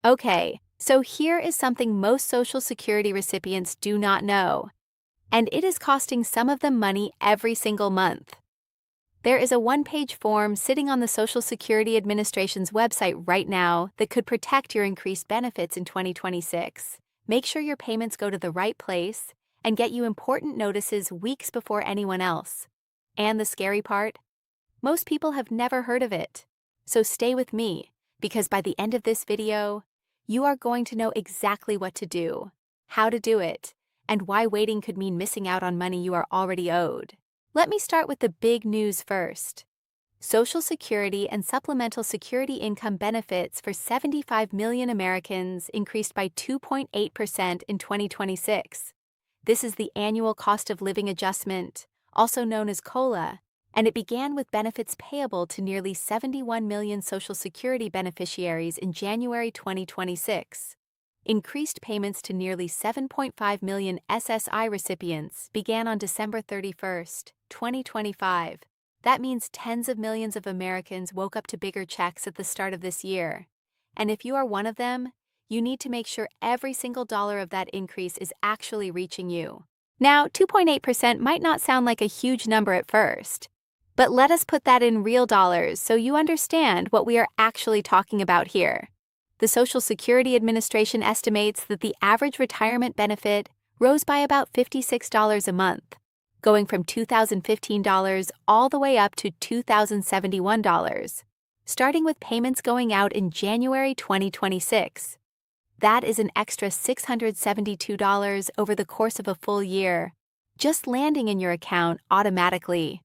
Okay, so here is something most Social Security recipients do not know, and it is costing some of them money every single month. There is a one-page form sitting on the Social Security Administration's website right now that could protect your increased benefits in 2026. Make sure your payments go to the right place and get you important notices weeks before anyone else. And the scary part? Most people have never heard of it. So stay with me, because by the end of this video, you are going to know exactly what to do, how to do it, and why waiting could mean missing out on money you are already owed. Let me start with the big news first. Social Security and Supplemental Security Income benefits for 75 million Americans increased by 2.8% in 2026. This is the annual cost of living adjustment, also known as COLA, and it began with benefits payable to nearly 71 million Social Security beneficiaries in January 2026. Increased payments to nearly 7.5 million SSI recipients began on December 31, 2025. That means tens of millions of Americans woke up to bigger checks at the start of this year. And if you are one of them, you need to make sure every single dollar of that increase is actually reaching you. Now, 2.8% might not sound like a huge number at first, but let us put that in real dollars so you understand what we are actually talking about here. The Social Security Administration estimates that the average retirement benefit rose by about $56 a month, going from $2,015 all the way up to $2,071, starting with payments going out in January 2026. That is an extra $672 over the course of a full year, just landing in your account automatically.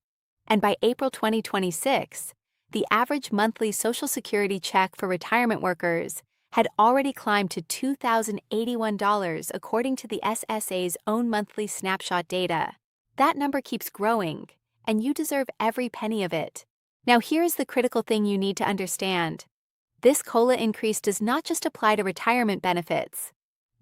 And by April 2026, the average monthly Social Security check for retirement workers had already climbed to $2,081 according to the SSA's own monthly snapshot data. That number keeps growing, and you deserve every penny of it. Now here's the critical thing you need to understand. This COLA increase does not just apply to retirement benefits.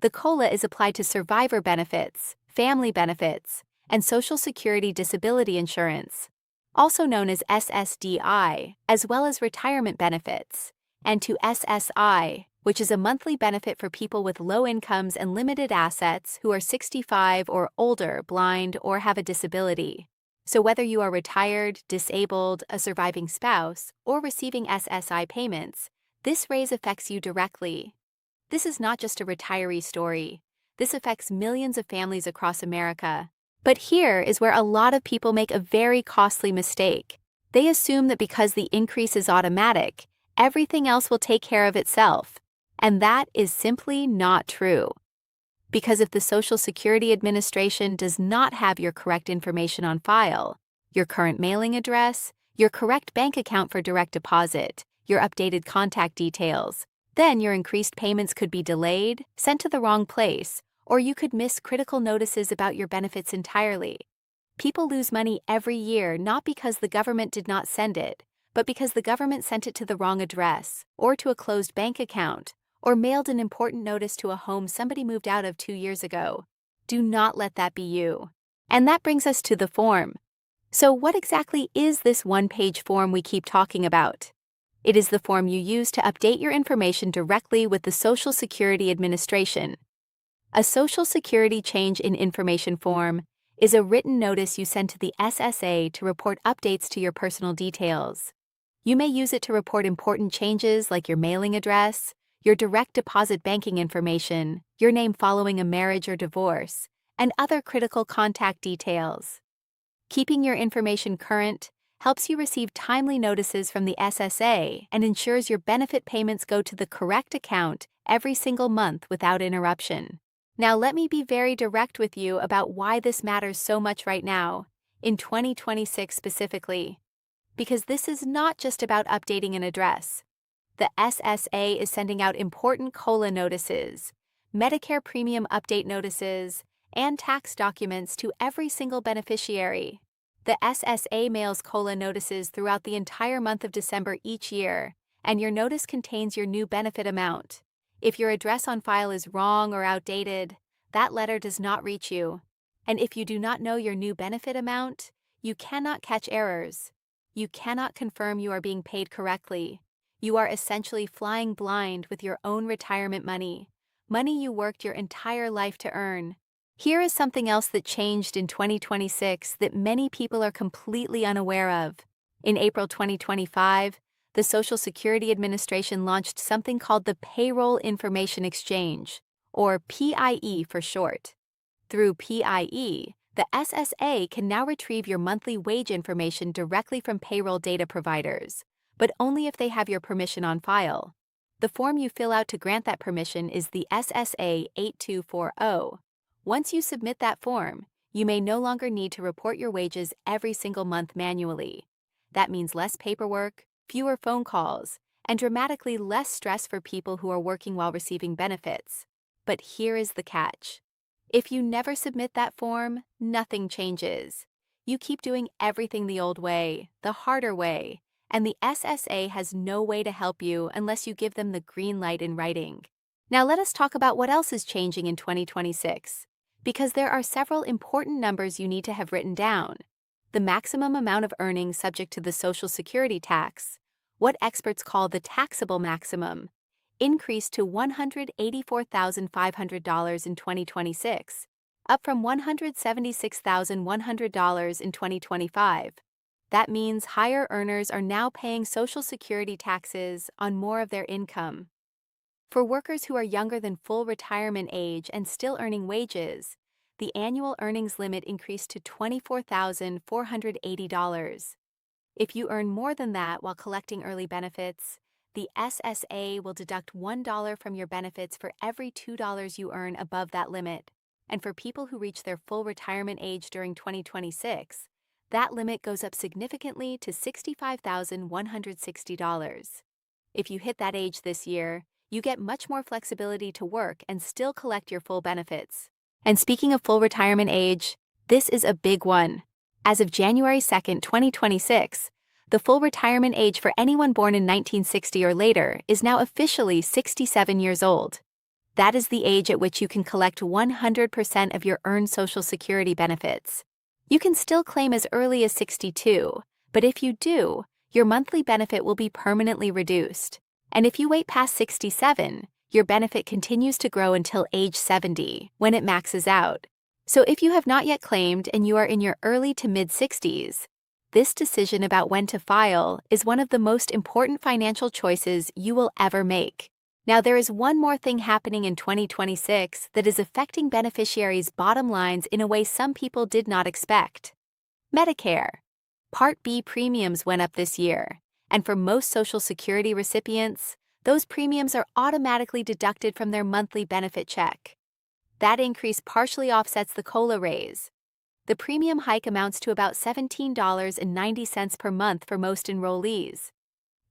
The COLA is applied to survivor benefits, family benefits, and Social Security disability insurance, also known as SSDI, as well as retirement benefits, and to SSI, which is a monthly benefit for people with low incomes and limited assets who are 65 or older, blind, or have a disability. So whether you are retired, disabled, a surviving spouse, or receiving SSI payments, this raise affects you directly. This is not just a retiree story. This affects millions of families across America. But here is where a lot of people make a very costly mistake. They assume that because the increase is automatic, everything else will take care of itself. And that is simply not true. Because if the Social Security Administration does not have your correct information on file, your current mailing address, your correct bank account for direct deposit, your updated contact details, then your increased payments could be delayed, sent to the wrong place, or you could miss critical notices about your benefits entirely. People lose money every year not because the government did not send it, but because the government sent it to the wrong address, or to a closed bank account, or mailed an important notice to a home somebody moved out of 2 years ago. Do not let that be you. And that brings us to the form. So what exactly is this one-page form we keep talking about? It is the form you use to update your information directly with the Social Security Administration. A Social Security Change in Information form is a written notice you send to the SSA to report updates to your personal details. You may use it to report important changes like your mailing address, your direct deposit banking information, your name following a marriage or divorce, and other critical contact details. Keeping your information current helps you receive timely notices from the SSA and ensures your benefit payments go to the correct account every single month without interruption. Now let me be very direct with you about why this matters so much right now, in 2026 specifically. Because this is not just about updating an address. The SSA is sending out important COLA notices, Medicare premium update notices, and tax documents to every single beneficiary. The SSA mails COLA notices throughout the entire month of December each year, and your notice contains your new benefit amount. If your address on file is wrong or outdated, that letter does not reach you. And if you do not know your new benefit amount, you cannot catch errors. You cannot confirm you are being paid correctly. You are essentially flying blind with your own retirement money you worked your entire life to earn. Here is something else that changed in 2026 that many people are completely unaware of. In April 2025, the Social Security Administration launched something called the Payroll Information Exchange, or PIE for short. Through PIE, the SSA can now retrieve your monthly wage information directly from payroll data providers, but only if they have your permission on file. The form you fill out to grant that permission is the SSA 8240. Once you submit that form, you may no longer need to report your wages every single month manually. That means less paperwork, fewer phone calls, and dramatically less stress for people who are working while receiving benefits. But here is the catch. If you never submit that form, nothing changes. You keep doing everything the old way, the harder way, and the SSA has no way to help you unless you give them the green light in writing. Now let us talk about what else is changing in 2026, because there are several important numbers you need to have written down. The maximum amount of earnings subject to the Social Security tax, what experts call the taxable maximum, increased to $184,500 in 2026, up from $176,100 in 2025. That means higher earners are now paying Social Security taxes on more of their income. For workers who are younger than full retirement age and still earning wages, the annual earnings limit increased to $24,480. If you earn more than that while collecting early benefits, the SSA will deduct $1 from your benefits for every $2 you earn above that limit. And for people who reach their full retirement age during 2026, that limit goes up significantly to $65,160. If you hit that age this year, you get much more flexibility to work and still collect your full benefits. And speaking of full retirement age, this is a big one. As of January 2nd, 2026, the full retirement age for anyone born in 1960 or later is now officially 67 years old. That is the age at which you can collect 100% of your earned Social Security benefits. You can still claim as early as 62, but if you do, your monthly benefit will be permanently reduced. And if you wait past 67, your benefit continues to grow until age 70, when it maxes out. So if you have not yet claimed and you are in your early to mid-60s, this decision about when to file is one of the most important financial choices you will ever make. Now, there is one more thing happening in 2026 that is affecting beneficiaries' bottom lines in a way some people did not expect. Medicare. Part B premiums went up this year, and for most Social Security recipients, those premiums are automatically deducted from their monthly benefit check. That increase partially offsets the COLA raise. The premium hike amounts to about $17.90 per month for most enrollees.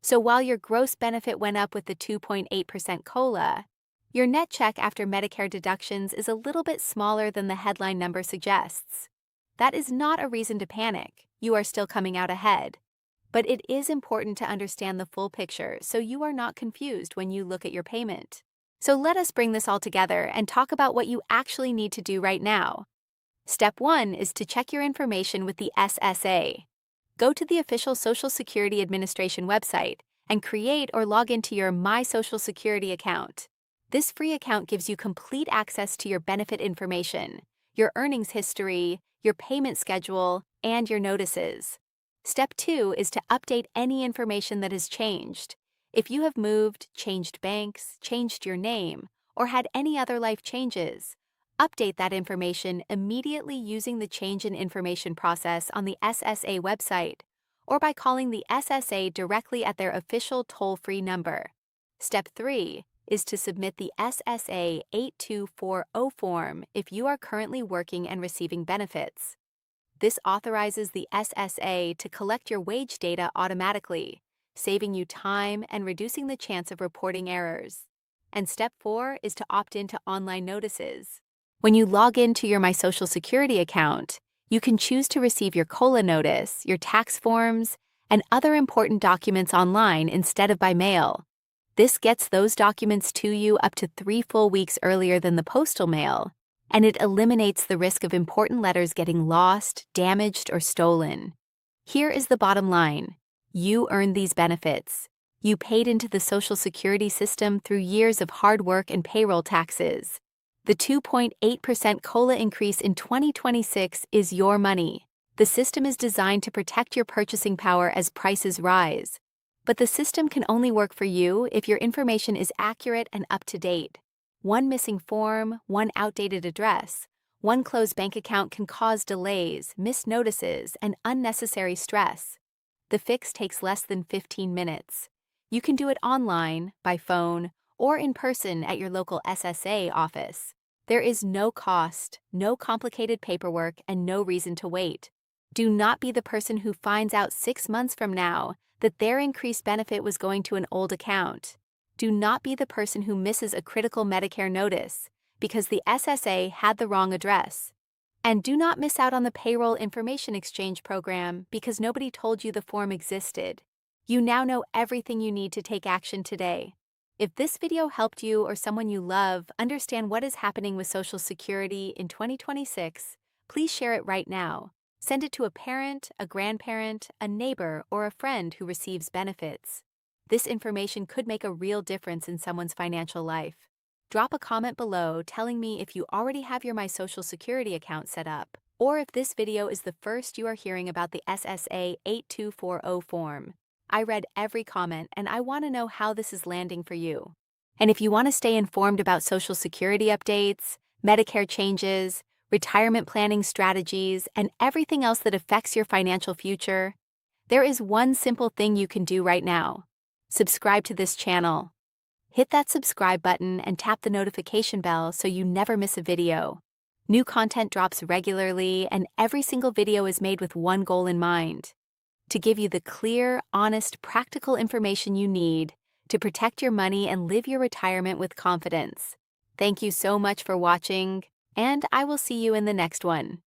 So while your gross benefit went up with the 2.8% COLA, your net check after Medicare deductions is a little bit smaller than the headline number suggests. That is not a reason to panic. You are still coming out ahead. But it is important to understand the full picture so you are not confused when you look at your payment. So let us bring this all together and talk about what you actually need to do right now. Step 1 is to check your information with the SSA. Go to the official Social Security Administration website and create or log into your My Social Security account. This free account gives you complete access to your benefit information, your earnings history, your payment schedule, and your notices. Step 2 is to update any information that has changed. If you have moved, changed banks, changed your name, or had any other life changes, update that information immediately using the Change in Information process on the SSA website or by calling the SSA directly at their official toll-free number. Step 3 is to submit the SSA 8240 form if you are currently working and receiving benefits. This authorizes the SSA to collect your wage data automatically, saving you time and reducing the chance of reporting errors. And step 4 is to opt into online notices. When you log into your My Social Security account, you can choose to receive your COLA notice, your tax forms, and other important documents online instead of by mail. This gets those documents to you up to 3 full weeks earlier than the postal mail, and it eliminates the risk of important letters getting lost, damaged, or stolen. Here is the bottom line. You earn these benefits. You paid into the Social Security system through years of hard work and payroll taxes. The 2.8% COLA increase in 2026 is your money. The system is designed to protect your purchasing power as prices rise. But the system can only work for you if your information is accurate and up to date. One missing form, one outdated address, one closed bank account can cause delays, missed notices, and unnecessary stress. The fix takes less than 15 minutes. You can do it online, by phone, or in person at your local SSA office. There is no cost, no complicated paperwork, and no reason to wait. Do not be the person who finds out 6 months from now that their increased benefit was going to an old account. Do not be the person who misses a critical Medicare notice because the SSA had the wrong address. And do not miss out on the payroll information exchange program because nobody told you the form existed. You now know everything you need to take action today. If this video helped you or someone you love understand what is happening with Social Security in 2026, please share it right now. Send it to a parent, a grandparent, a neighbor, or a friend who receives benefits. This information could make a real difference in someone's financial life. Drop a comment below telling me if you already have your My Social Security account set up, or if this video is the first you are hearing about the SSA 8240 form. I read every comment and I want to know how this is landing for you. And if you want to stay informed about Social Security updates, Medicare changes, retirement planning strategies, and everything else that affects your financial future, there is one simple thing you can do right now. Subscribe to this channel. Hit that subscribe button and tap the notification bell so you never miss a video. New content drops regularly, and every single video is made with one goal in mind: to give you the clear, honest, practical information you need to protect your money and live your retirement with confidence. Thank you so much for watching, and I will see you in the next one.